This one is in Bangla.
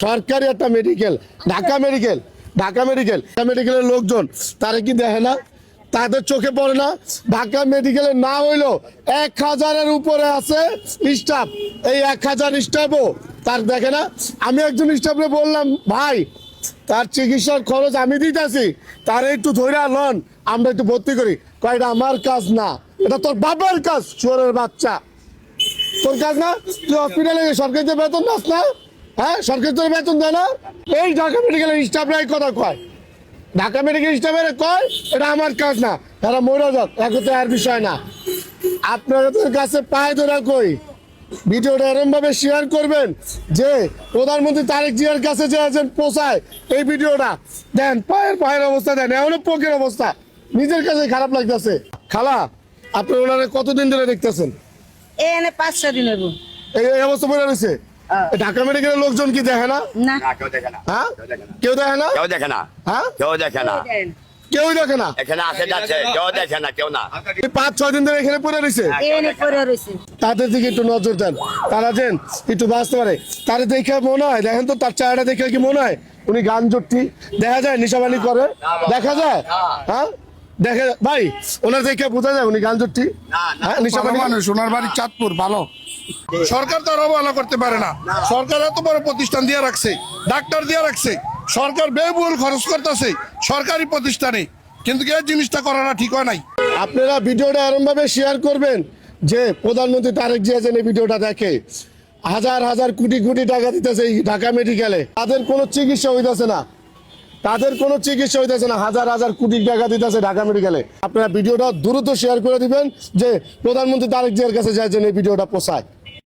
সরকারি একটা মেডিকেল, ঢাকা মেডিকেলের লোকজন তারা কি দেখে না? তাদের চোখে পড়ে না? ঢাকা মেডিকেলের না হইলো 1000-এর উপরে আছে স্টাফ, এই 1000 স্টাফও তার দেখে না। আমি একজন স্টাফে বললাম, ভাই তার চিকিৎসার খরচ আমি দিতেছি, তার একটু ধৈর্য লন, আমরা একটু ভর্তি করি। কয় এটা আমার কাজ না, এটা তোর বাবার কাজ, চোরের বাচ্চা, তোর কাজ না। তুই হসপিটালে সরকারিতে বেতন নাস না? হ্যাঁ, সরকার তোর বেতন দেয় না? এই ঢাকা মেডিকেলের স্টাফরা এই কথা কয়, ঢাকা মেডিকেল স্টাফের কয় এটা আমার কাজ না, এরা মরে যাক, একতে আর বিষয় না। আপনাদের কাছে পায়ে ধরা কই, ভিডিওটা এরকম ভাবে শেয়ার করবেন যে প্রধানমন্ত্রী তারেক জিয়ার কাছে যে পৌঁছায়। এই ভিডিওটা দেন, পায়ের অবস্থা দেন, এমন পোকের অবস্থা, নিজের কাছে খারাপ লাগতেছে। খালা, আপনি ওনারা কতদিন ধরে দেখতেছেন? এনে 5-6 দিন হইব। এই অবস্থা বলে রয়েছে। ঢাকা মেডিকেলের লোকজন কি দেখে না? না, কেউ দেখে না। হ্যাঁ, কেউ দেখে না। কেউ দেখে না। এখানে আসে যাচ্ছে, কেউ দেখে না, কেউ না। 5-6 দিন ধরে এখানে পড়ে রয়েছে। এনে পড়ে রইছে। তাদের দিকে একটু নজর দেন, তারা যেন একটু বাঁচতে পারে। তারা দেখে মনে হয়, দেখেন তো তার চেহারা দেখে কি মনে হয় উনি গান জট্টি? দেখা যায় নেশাবানি করে? দেখা যায়? হ্যাঁ, দেখে ভাই, ওনার দেখে বোঝা যায় উনি গান জট্টি। হ্যাঁ, নেশাবানি মানুষ, ওনার বাড়ি চাঁদপুর। ভালো সরকার তো আর অবহেলা করতে পারে না। সরকার এত বড় প্রতিষ্ঠান দিয়ে রাখছে, ডাক্তার দিয়ে রাখছে, সরকার ব্যয়বহুল খরচ করতেছে সরকারি প্রতিষ্ঠানে, কিন্তু এই জিনিসটা করাটা ঠিক হয় নাই। আপনারা ভিডিওটা এরকম ভাবে শেয়ার করবেন যে প্রধানমন্ত্রী তারেক জিয়া যেন এই ভিডিওটা দেখে। হাজার কোটি টাকা দিতেছে এই ঢাকা মেডিকেলে, তাদের কোনো চিকিৎসা হইতেছে না, হাজার কোটি টাকা দিতেছে ঢাকা মেডিকেলে। আপনারা ভিডিওটা দ্রুত শেয়ার করে দিবেন যে প্রধানমন্ত্রী তারেক জিয়ার কাছে যায় যেন এই ভিডিওটা পৌঁছায়।